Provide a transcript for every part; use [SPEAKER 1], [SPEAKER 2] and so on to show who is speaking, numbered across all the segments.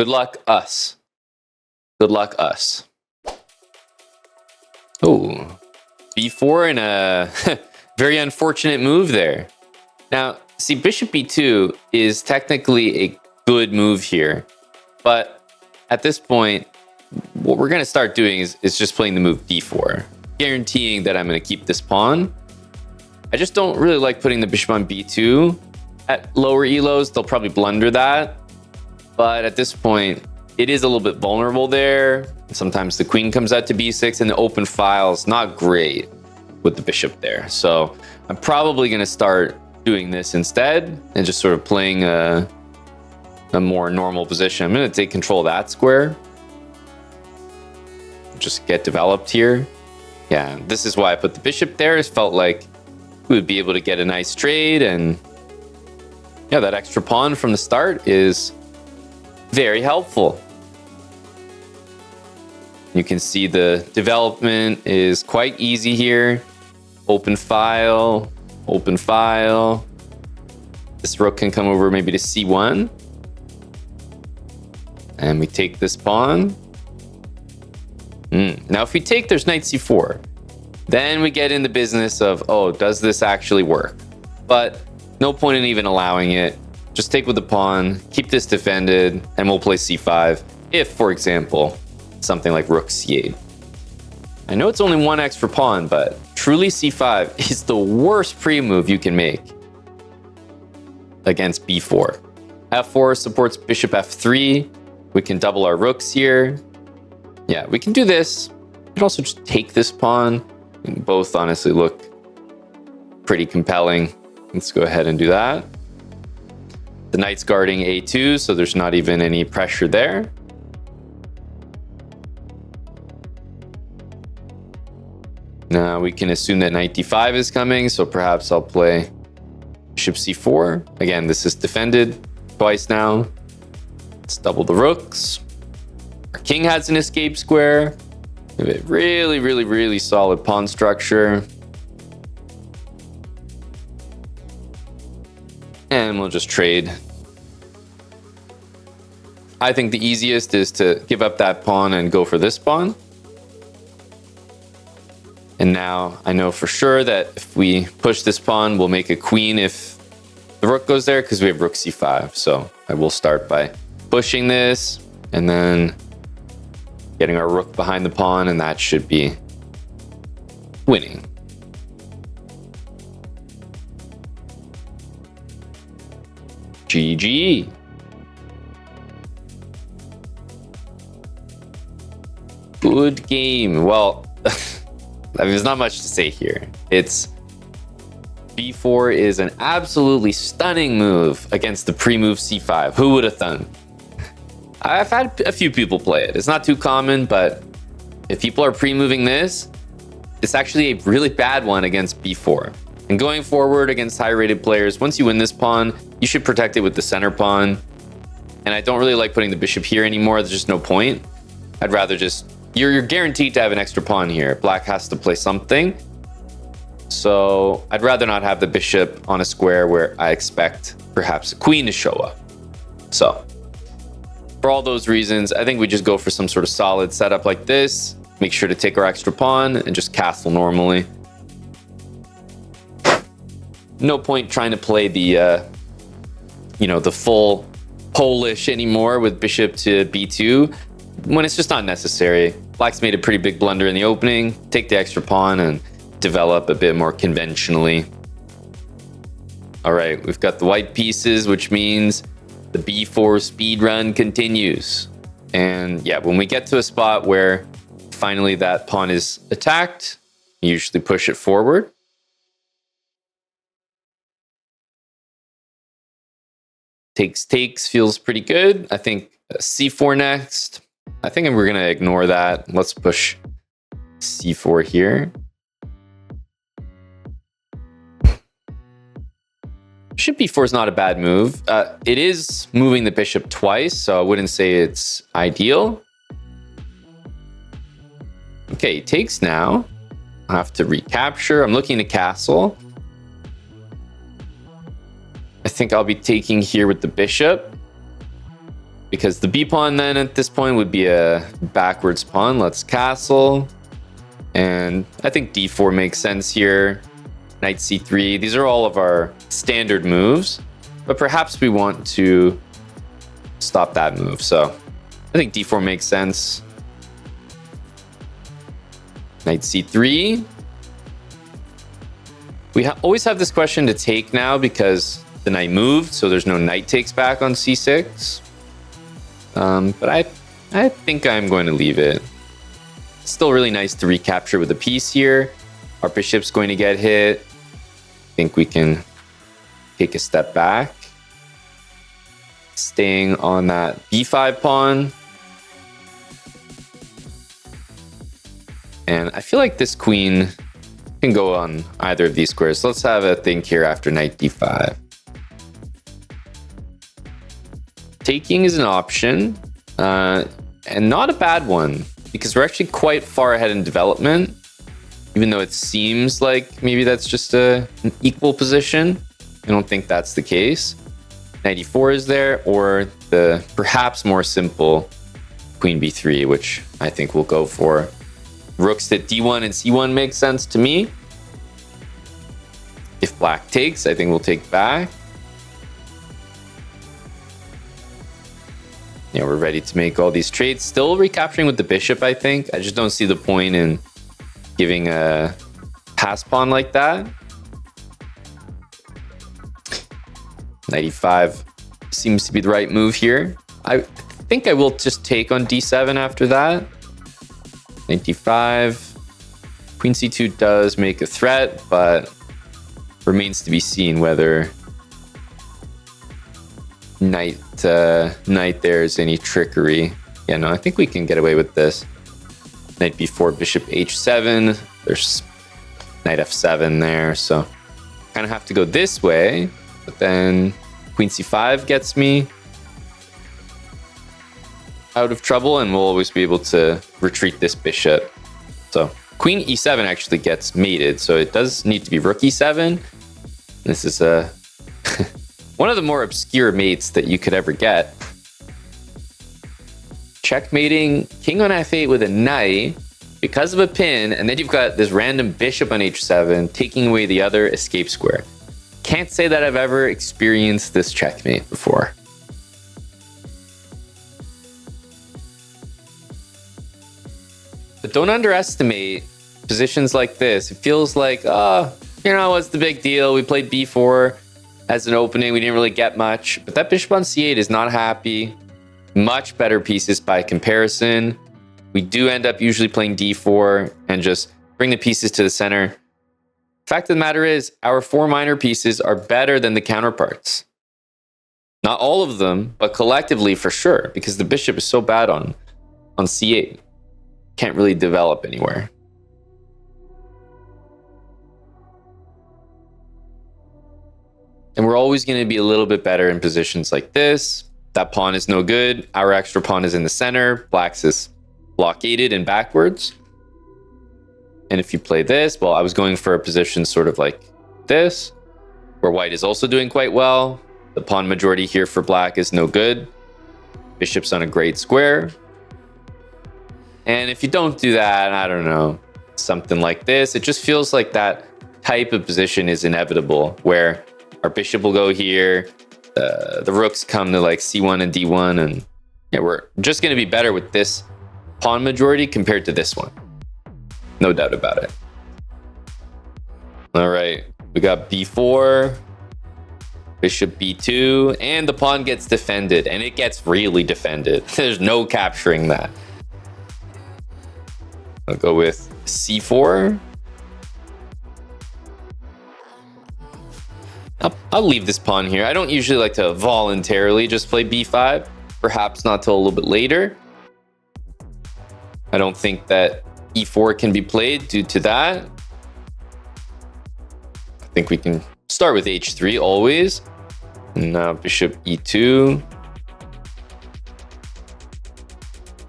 [SPEAKER 1] Good luck, us. Good luck, us. Oh, b4 and a very unfortunate move there. Now, see, bishop b2 is technically a good move here. But at this point, what we're going to start doing is just playing the move d4, guaranteeing that I'm going to keep this pawn. I just don't really like putting the bishop on b2 at lower elos. They'll probably blunder that. But at this point, it is a little bit vulnerable there. Sometimes the queen comes out to b6 and the open file is not great with the bishop there. So I'm probably going to start doing this instead and just sort of playing a more normal position. I'm going to take control of that square. Just get developed here. Yeah, this is why I put the bishop there. It felt like we would be able to get a nice trade, and yeah, that extra pawn from the start is very helpful. You can see the development is quite easy here. Open file, open file. This rook can come over maybe to c1. And we take this pawn. Now, if we take, there's knight c4. Then we get in the business of, oh, does this actually work? But no point in even allowing it. Just take with the pawn, keep this defended, and we'll play c5. If, for example, something like rook c8. I know it's only one extra pawn, but truly c5 is the worst pre-move you can make against b4. f4 supports bishop f3. We can double our rooks here. Yeah, we can do this. We can also just take this pawn. And both honestly look pretty compelling. Let's go ahead and do that. The knight's guarding a2, so there's not even any pressure there. Now we can assume that knight d5 is coming, so perhaps I'll play bishop c4. Again, this is defended twice now. Let's double the rooks. Our king has an escape square. We have a really, really, really solid pawn structure. And we'll just trade. I think the easiest is to give up that pawn and go for this pawn. And now I know for sure that if we push this pawn, we'll make a queen if the rook goes there, because we have rook c5. So I will start by pushing this and then getting our rook behind the pawn, and that should be winning. GG. Good game. Well, I mean, there's not much to say here. It's b4 is an absolutely stunning move against the pre-move c5. Who would have thought? I've had a few people play it. It's not too common, but if people are pre-moving this, it's actually a really bad one against b4. And going forward against high-rated players, once you win this pawn, you should protect it with the center pawn. And I don't really like putting the bishop here anymore. There's just no point. I'd rather just... You're guaranteed to have an extra pawn here. Black has to play something. So I'd rather not have the bishop on a square where I expect perhaps a queen to show up. So for all those reasons, I think we just go for some sort of solid setup like this. Make sure to take our extra pawn and just castle normally. No point trying to play the, the full Polish anymore with bishop to b2 when it's just not necessary. Black's made a pretty big blunder in the opening. Take the extra pawn and develop a bit more conventionally. All right, we've got the white pieces, which means the b4 speed run continues. And yeah, when we get to a spot where finally that pawn is attacked, you usually push it forward. Takes feels pretty good. I think c4 next. I think we're going to ignore that. Let's push c4 here. Bishop b4 is not a bad move. It is moving the bishop twice, so I wouldn't say it's ideal. Okay, he takes now. I have to recapture. I'm looking to castle. I think I'll be taking here with the bishop. because the b pawn then at this point would be a backwards pawn. Let's castle, and I think d4 makes sense here. Knight c3. These are all of our standard moves, but perhaps we want to stop that move. So I think d4 makes sense. Knight c3. We always have this question to take now because the knight moved, so there's no knight takes back on c6. But I think I'm going to leave it. It's still really nice to recapture with a piece here. Our bishop's going to get hit. I think we can take a step back. Staying on that b5 pawn. And I feel like this queen can go on either of these squares. So let's have a think here after knight d5. Taking is an option, and not a bad one, because we're actually quite far ahead in development, even though it seems like maybe that's just an equal position. I don't think that's the case. Knight e4 is there, or the perhaps more simple queen b3, which I think we'll go for. Rooks at d1 and c1 makes sense to me. If black takes, I think we'll take back. Yeah, we're ready to make all these trades. Still recapturing with the bishop, I think. I just don't see the point in giving a pass pawn like that. Knight e5 seems to be the right move here. I think I will just take on d7 after that. Knight d5. Queen c2 does make a threat, but remains to be seen whether knight there is any trickery. Yeah, no, I think we can get away with this. Knight b4, bishop h7. There's knight f7 there, so kind of have to go this way, but then queen c5 gets me out of trouble, and we'll always be able to retreat this bishop. So queen e7 actually gets mated, so it does need to be rook e7. This is a one of the more obscure mates that you could ever get. Checkmating king on f8 with a knight because of a pin, and then you've got this random bishop on h7 taking away the other escape square. Can't say that I've ever experienced this checkmate before. But don't underestimate positions like this. It feels like, oh, you know, what's the big deal? We played b4 as an opening. We didn't really get much. But that bishop on c8 is not happy. Much better pieces by comparison. We do end up usually playing d4 and just bring the pieces to the center. Fact of the matter is, our 4 minor pieces are better than the counterparts. Not all of them, but collectively for sure, because the bishop is so bad on c8. Can't really develop anywhere. And we're always going to be a little bit better in positions like this. That pawn is no good. Our extra pawn is in the center. Black's is blockaded and backwards. And if you play this, well, I was going for a position sort of like this, where white is also doing quite well. The pawn majority here for black is no good. Bishop's on a great square. And if you don't do that, I don't know, something like this, it just feels like that type of position is inevitable, where our bishop will go here, the rooks come to like c1 and d1, and yeah, we're just going to be better with this pawn majority compared to this one. No doubt about it. All right, we got b4, bishop b2, and the pawn gets defended, and it gets really defended. There's no capturing that. I'll go with c4. I'll leave this pawn here. I don't usually like to voluntarily just play b5. Perhaps not till a little bit later. I don't think that e4 can be played due to that. I think we can start with h3 always. And now bishop e2.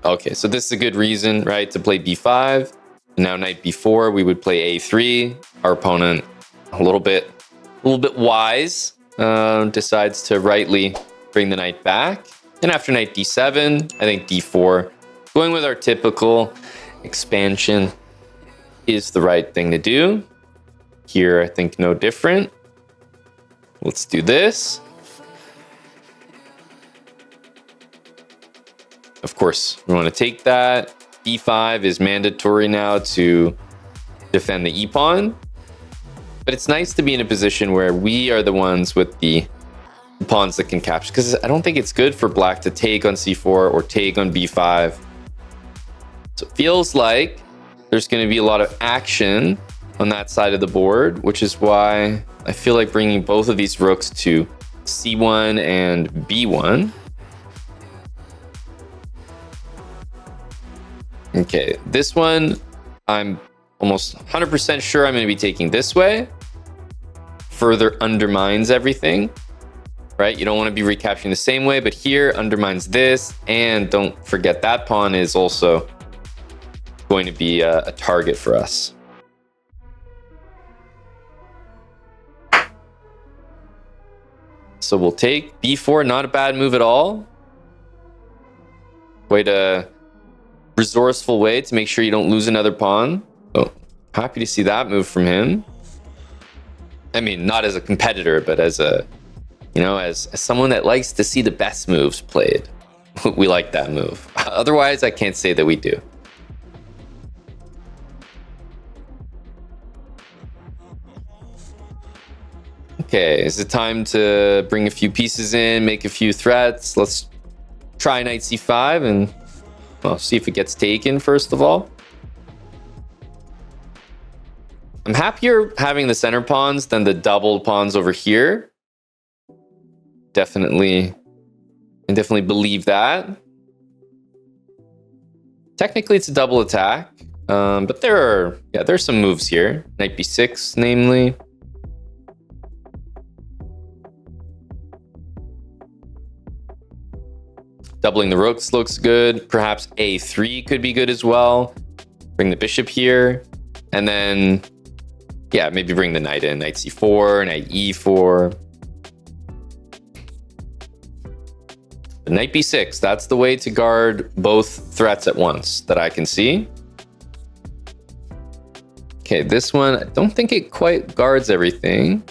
[SPEAKER 1] Okay, so this is a good reason, right, to play b5. And now knight b4, we would play a3. Our opponent a little bit wise, decides to rightly bring the knight back. And after knight d7, I think d4, going with our typical expansion is the right thing to do. Here, I think no different. Let's do this. Of course, we want to take that. d5 is mandatory now to defend the e-pawn. But it's nice to be in a position where we are the ones with the pawns that can capture, because I don't think it's good for black to take on c4 or take on b5. So it feels like there's going to be a lot of action on that side of the board, which is why I feel like bringing both of these rooks to c1 and b1. Okay, this one, I'm almost 100% sure I'm going to be taking this way. Further undermines everything, right? You don't want to be recapturing the same way, but here undermines this. And don't forget that pawn is also going to be a target for us. So we'll take b4, not a bad move at all. Resourceful way to make sure you don't lose another pawn. Oh, happy to see that move from him. I mean, not as a competitor, but as a, as someone that likes to see the best moves played. We like that move. Otherwise, I can't say that we do. Okay, is it time to bring a few pieces in, make a few threats? Let's try knight c5 and, well, see if it gets taken first of all. I'm happier having the center pawns than the doubled pawns over here. I definitely believe that. Technically, it's a double attack, but there's some moves here. Knight b6, namely. Doubling the rooks looks good. Perhaps a3 could be good as well. Bring the bishop here. And then, yeah, maybe bring the knight in. Knight c4, knight e4. But knight b6, that's the way to guard both threats at once that I can see. Okay, this one, I don't think it quite guards everything.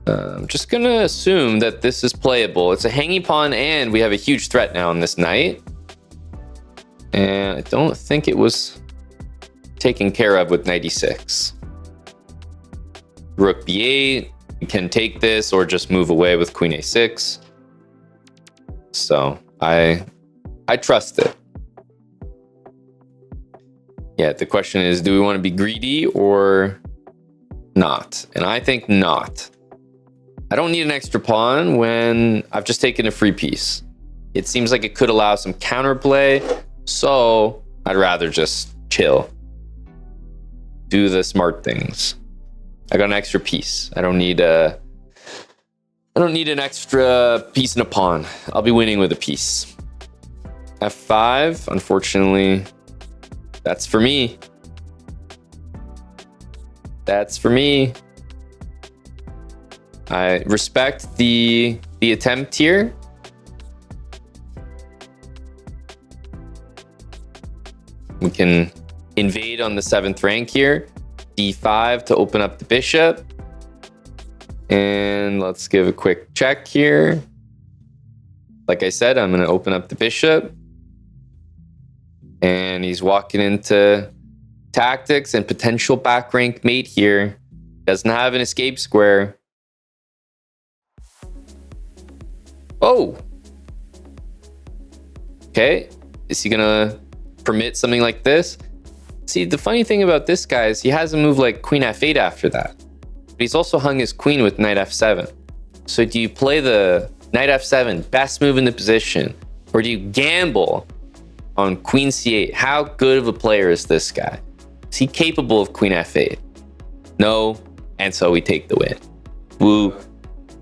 [SPEAKER 1] I'm just going to assume that this is playable. It's a hanging pawn, and we have a huge threat now on this knight. And I don't think it was taken care of with knight e6. Rook b8. We can take this or just move away with queen a6. So I trust it. Yeah, the question is, do we want to be greedy or not? And I think not. I don't need an extra pawn when I've just taken a free piece. It seems like it could allow some counterplay, so I'd rather just chill. Do the smart things. I got an extra piece. I don't need an extra piece and a pawn. I'll be winning with a piece. f5, unfortunately, that's for me. That's for me. I respect the attempt here. We can invade on the 7th rank here. d5 to open up the bishop. And let's give a quick check here. Like I said, I'm going to open up the bishop. And he's walking into tactics and potential back rank mate here. Doesn't have an escape square. Oh. Okay. Is he going to permit something like this? See, the funny thing about this guy is he has a move like queen f8 after that. But he's also hung his queen with knight f7. So do you play the knight f7, best move in the position, or do you gamble on queen c8? How good of a player is this guy? Is he capable of queen f8? No, and so we take the win. Woo.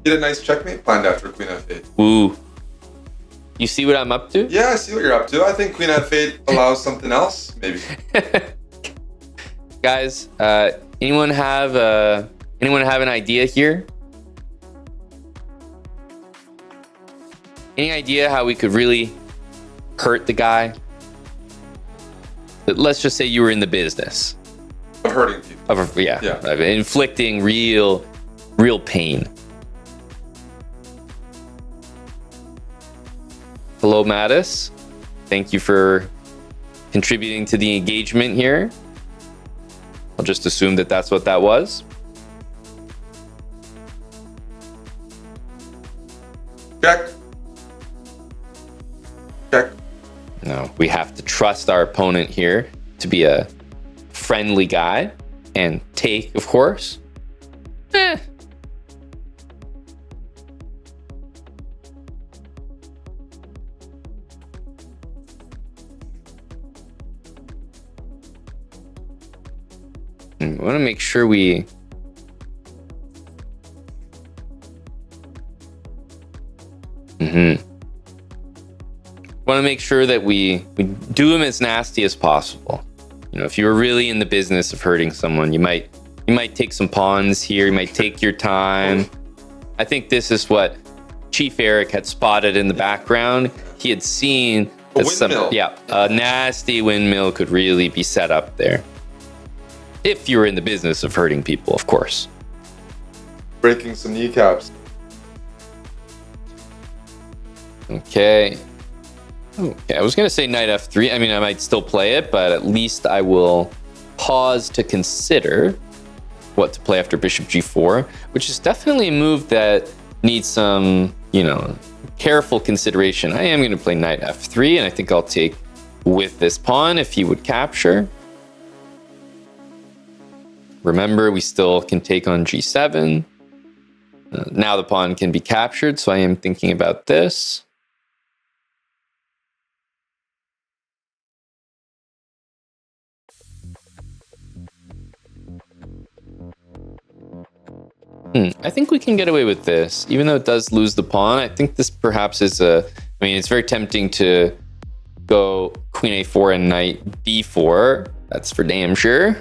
[SPEAKER 2] Get a nice checkmate planned after queen f8.
[SPEAKER 1] Woo. You see what I'm up to?
[SPEAKER 2] Yeah, I see what you're up to. I think queen f8 allows something else, maybe.
[SPEAKER 1] Guys, anyone have an idea here? Any idea how we could really hurt the guy? Let's just say you were in the business
[SPEAKER 2] Of hurting people.
[SPEAKER 1] of inflicting real pain. Hello, Mattis. Thank you for contributing to the engagement here. I'll just assume that that's what that was.
[SPEAKER 2] Check. Check.
[SPEAKER 1] No, we have to trust our opponent here to be a friendly guy and take, of course. We want to make sure we want to make sure that we do him as nasty as possible. You know, if you're really in the business of hurting someone, you might take some pawns here. You might take your time. I think this is what Chief Eric had spotted in the background. He had seen that a nasty windmill could really be set up there. If you were in the business of hurting people, of course.
[SPEAKER 2] Breaking some kneecaps.
[SPEAKER 1] Okay. I was going to say knight f3. I mean, I might still play it, but at least I will pause to consider what to play after bishop g4, which is definitely a move that needs some, careful consideration. I am going to play knight f3, and I think I'll take with this pawn if he would capture. Remember, we still can take on g7. Now the pawn can be captured, so I am thinking about this. I think we can get away with this, even though it does lose the pawn. I think this perhaps is it's very tempting to go queen a4 and knight b4. That's for damn sure.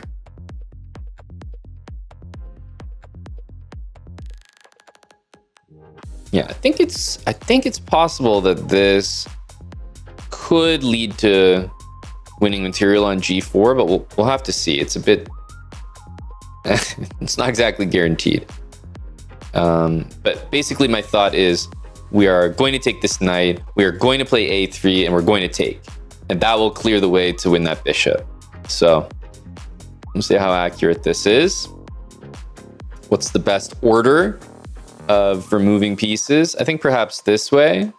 [SPEAKER 1] Yeah, I think it's possible that this could lead to winning material on g4, but we'll have to see. It's a bit it's not exactly guaranteed. But basically my thought is we are going to take this knight, we are going to play a3, and we're going to take. And that will clear the way to win that bishop. So let's see how accurate this is. What's the best order of removing pieces? I think perhaps this way.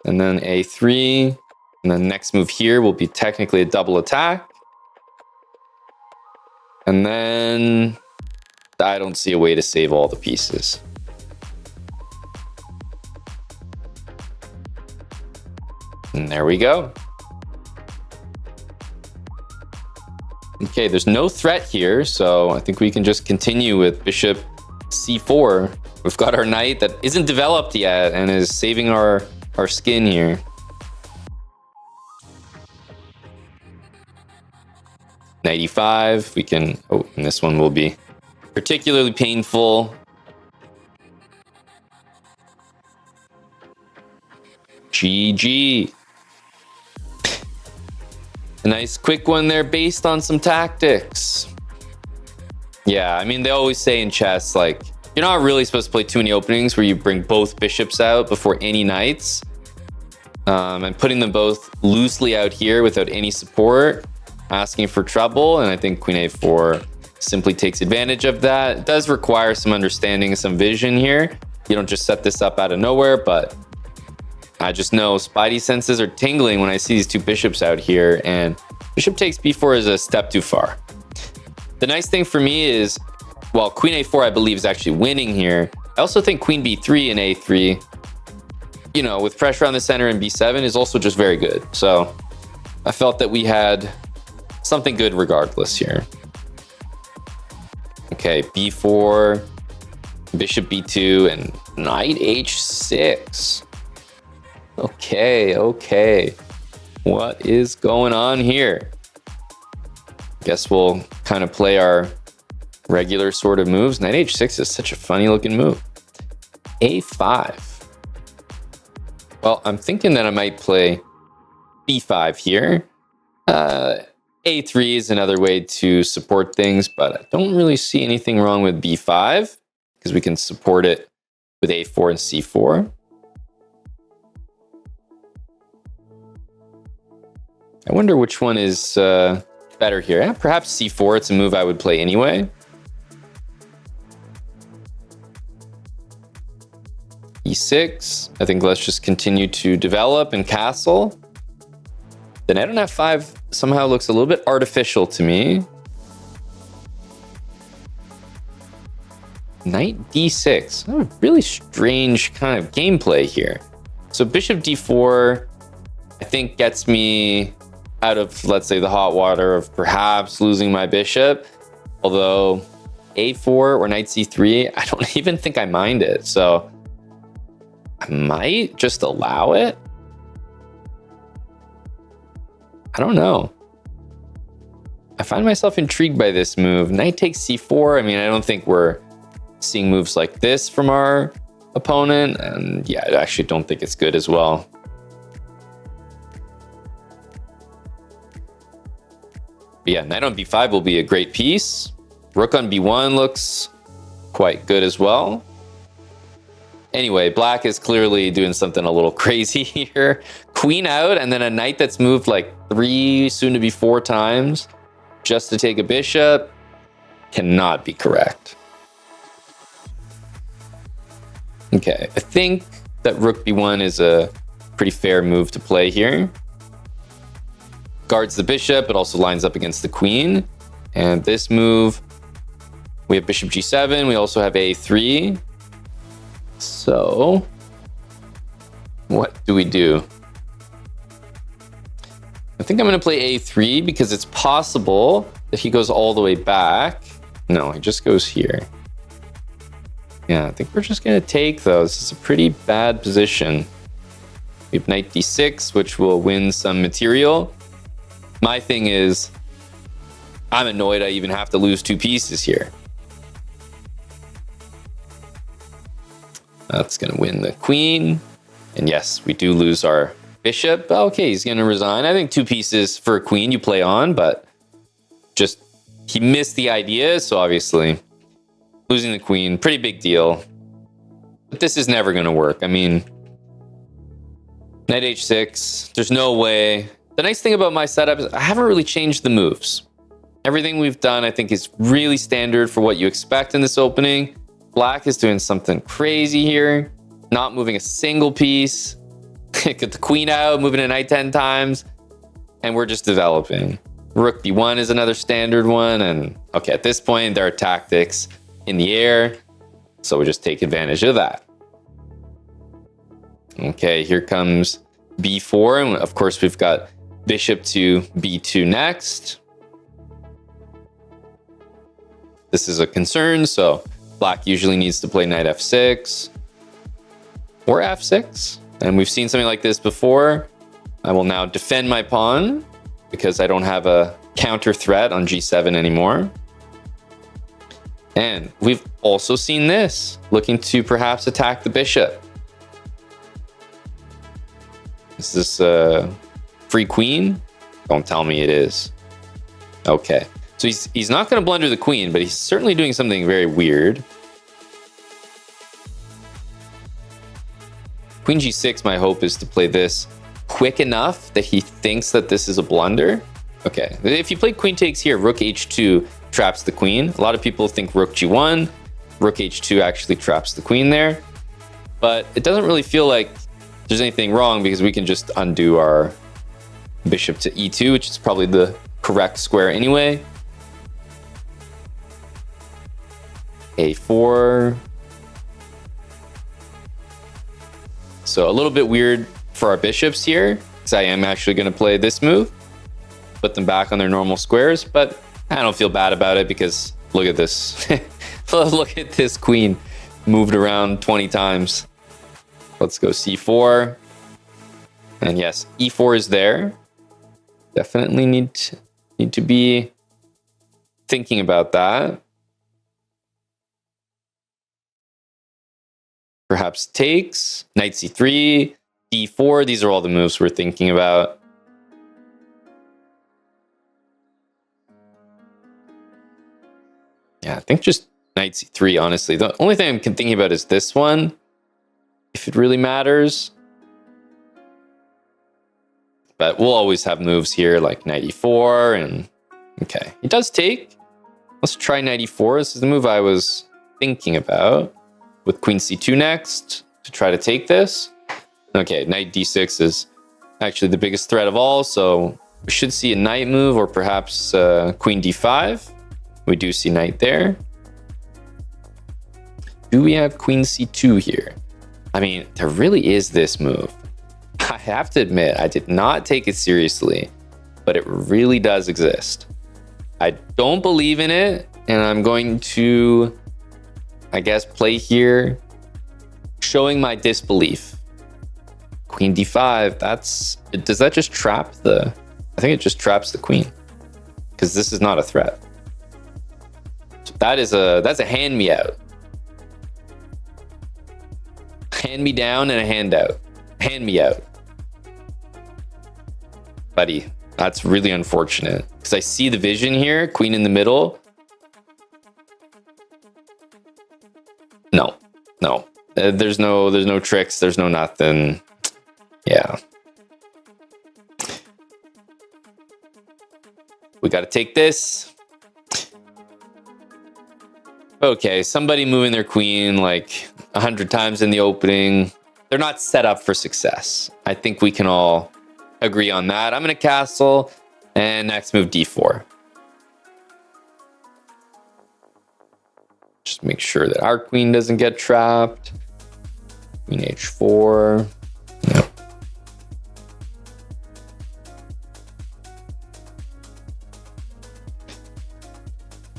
[SPEAKER 1] And then a3. And the next move here will be technically a double attack. And then I don't see a way to save all the pieces. And there we go. Okay, there's no threat here, so I think we can just continue with bishop c4. We've got our knight that isn't developed yet and is saving our skin here. Knight e5, we can, and this one will be particularly painful. GG. A nice quick one there based on some tactics. Yeah, I mean, they always say in chess, like, you're not really supposed to play too many openings where you bring both bishops out before any knights. And putting them both loosely out here without any support, asking for trouble. And I think queen a4 simply takes advantage of that. It does require some understanding, some vision here. You don't just set this up out of nowhere, but I just know spidey senses are tingling when I see these two bishops out here, and bishop takes b4 is a step too far. The nice thing for me is, while queen a4 I believe is actually winning here, I also think queen b3 and a3, you know, with pressure on the center and b7 is also just very good. So I felt that we had something good regardless here. Okay, b4, bishop b2, and knight h6. Okay. What is going on here? Guess we'll kind of play our regular sort of moves. Knight h6 is such a funny looking move. a5. Well, I'm thinking that I might play b5 here. A3 is another way to support things, but I don't really see anything wrong with b5 because we can support it with a4 and c4. I wonder which one is better here. Yeah, perhaps c4. It's a move I would play anyway. e6. I think let's just continue to develop and castle. The knight on f5 somehow looks a little bit artificial to me. Knight d6. Oh, really strange kind of gameplay here. So bishop d4, I think, gets me out of, let's say, the hot water of perhaps losing my bishop. Although a4 or knight c3, I don't even think I mind it. So I might just allow it. I don't know. I find myself intrigued by this move. Knight takes c4. I mean, I don't think we're seeing moves like this from our opponent. And yeah, I actually don't think it's good as well. But yeah, knight on b5 will be a great piece. Rook on b1 looks quite good as well. Anyway, black is clearly doing something a little crazy here. Queen out, and then a knight that's moved like 3, soon to be 4 times just to take a bishop cannot be correct. Okay, I think that rook b1 is a pretty fair move to play here. Guards the bishop, it also lines up against the queen. And this move, we have bishop g7, we also have a3. So, what do we do? I think I'm going to play a3 because it's possible that he goes all the way back. No, he just goes here. Yeah, I think we're just going to take those. It's a pretty bad position. We have knight d6, which will win some material. My thing is, I'm annoyed I even have to lose 2 pieces here. That's going to win the queen. And yes, we do lose our bishop. Okay, he's going to resign. I think 2 pieces for a queen you play on, but just he missed the idea. So obviously, losing the queen, pretty big deal. But this is never going to work. I mean, knight h6, there's no way. The nice thing about my setup is I haven't really changed the moves. Everything we've done, I think, is really standard for what you expect in this opening. Black is doing something crazy here, not moving a single piece. Get the queen out, moving a knight 10 times, and we're just developing. Rook b1 is another standard one, and okay, at this point, there are tactics in the air, so we just take advantage of that. Okay, here comes b4, and of course, we've got bishop to b2 next. This is a concern, so black usually needs to play knight f6 or f6. And we've seen something like this before. I will now defend my pawn because I don't have a counter threat on g7 anymore. And we've also seen this, looking to perhaps attack the bishop. Is this a free queen? Don't tell me it is. Okay. So he's not going to blunder the queen, but he's certainly doing something very weird. Queen g6, my hope is to play this quick enough that he thinks that this is a blunder. Okay, if you play queen takes here, rook h2 traps the queen. A lot of people think rook g1. Rook h2 actually traps the queen there. But it doesn't really feel like there's anything wrong because we can just undo our bishop to e2, which is probably the correct square anyway. a4. So a little bit weird for our bishops here, because I am actually going to play this move, put them back on their normal squares, but I don't feel bad about it because look at this. Look at this queen moved around 20 times. Let's go c4. And yes, e4 is there. Definitely need to be thinking about that. Perhaps takes, knight c3. d4. These are all the moves we're thinking about. Yeah, I think just knight c3, honestly. The only thing I'm thinking about is this one, if it really matters. But we'll always have moves here like knight e4 and... Okay, he does take. Let's try knight e4. This is the move I was thinking about. With queen c2 next to try to take this. Okay, knight d6 is actually the biggest threat of all, so we should see a knight move or perhaps queen d5. We do see knight there. Do we have queen c2 here? I mean, there really is this move. I have to admit, I did not take it seriously, but it really does exist. I don't believe in it, and I'm going to, I guess, play here, showing my disbelief. Queen d5, does that just trap the, I think it just traps the queen, because this is not a threat. So that's a hand me out. Hand me down and a handout. Hand me out. Buddy, that's really unfortunate, because I see the vision here, queen in the middle. No. There's no tricks, there's no nothing. Yeah. We got to take this. Okay, somebody moving their queen like 100 times in the opening. They're not set up for success. I think we can all agree on that. I'm going to castle and next move d4. Just make sure that our queen doesn't get trapped. Queen h4. No.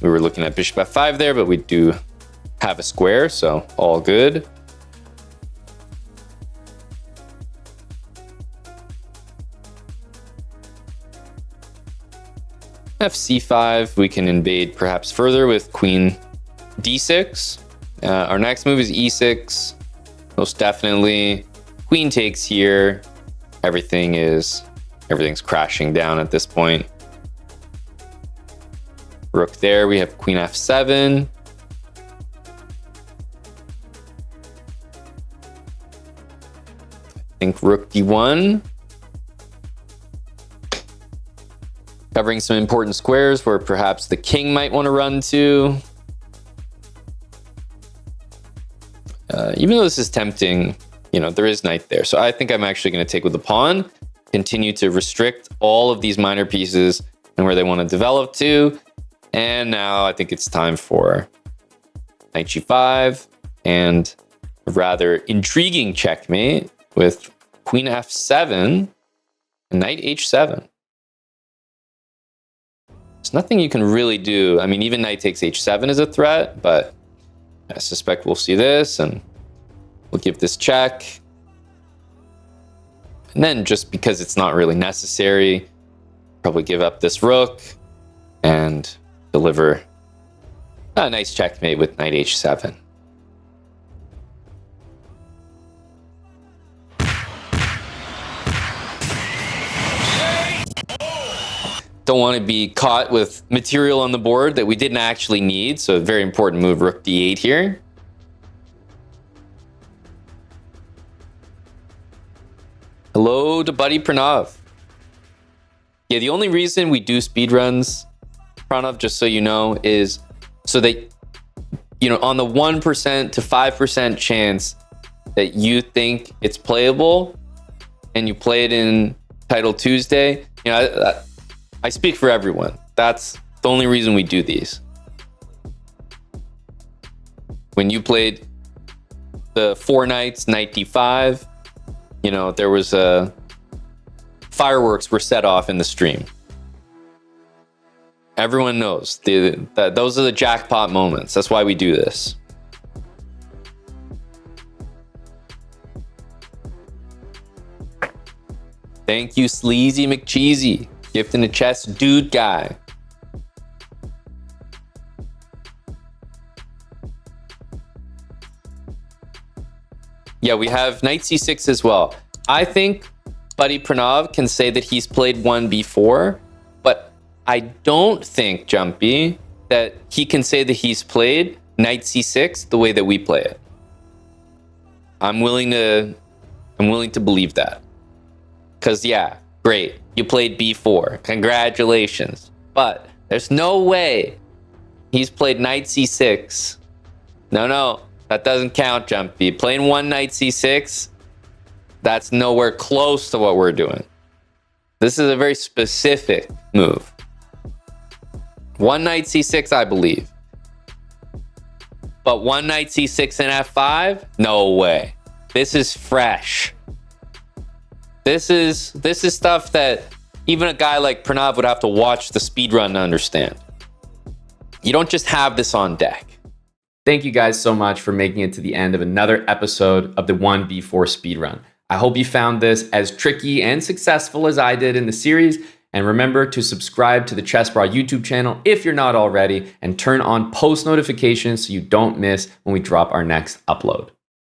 [SPEAKER 1] We were looking at bishop f5 there, but we do have a square, so all good. fc5, we can invade perhaps further with queen d6. Our next move is e6. Most definitely. Queen takes here. Everything's crashing down at this point. Rook there. We have queen f7. I think rook d1. Covering some important squares where perhaps the king might want to run to. Even though this is tempting, there is knight there. So I think I'm actually going to take with the pawn, continue to restrict all of these minor pieces and where they want to develop to. And now I think it's time for knight g5 and a rather intriguing checkmate with queen f7 and knight h7. There's nothing you can really do. I mean, even knight takes h7 is a threat, but I suspect we'll see this and we'll give this check. And then just because it's not really necessary, probably give up this rook and deliver a nice checkmate with knight h7. Don't want to be caught with material on the board that we didn't actually need. So a very important move, rook d8 here. Hello to Buddy Pranav. Yeah, the only reason we do speedruns, Pranav, just so you know, is so that, on the 1% to 5% chance that you think it's playable and you play it in Title Tuesday, I speak for everyone. That's the only reason we do these. When you played the 4 knights, knight d5, there was fireworks were set off in the stream. Everyone knows those are the jackpot moments. That's why we do this. Thank you, Sleazy McCheesy. Gifting a chess dude guy. Yeah, we have knight c6 as well. I think Buddy Pranav can say that he's played 1b4, but I don't think, Jumpy, that he can say that he's played knight c6 the way that we play it. I'm willing to believe that. Because, yeah, great. You played b4. Congratulations. But there's no way he's played knight c6. No, that doesn't count, Jumpy. Playing one knight c6, that's nowhere close to what we're doing. This is a very specific move. One knight c6, I believe. But one knight c6 and f5? No way. This is fresh. This is stuff that even a guy like Pranav would have to watch the speedrun to understand. You don't just have this on deck. Thank you guys so much for making it to the end of another episode of the 1b4 speedrun. I hope you found this as tricky and successful as I did in the series. And remember to subscribe to the chessbrah YouTube channel if you're not already, and turn on post notifications so you don't miss when we drop our next upload.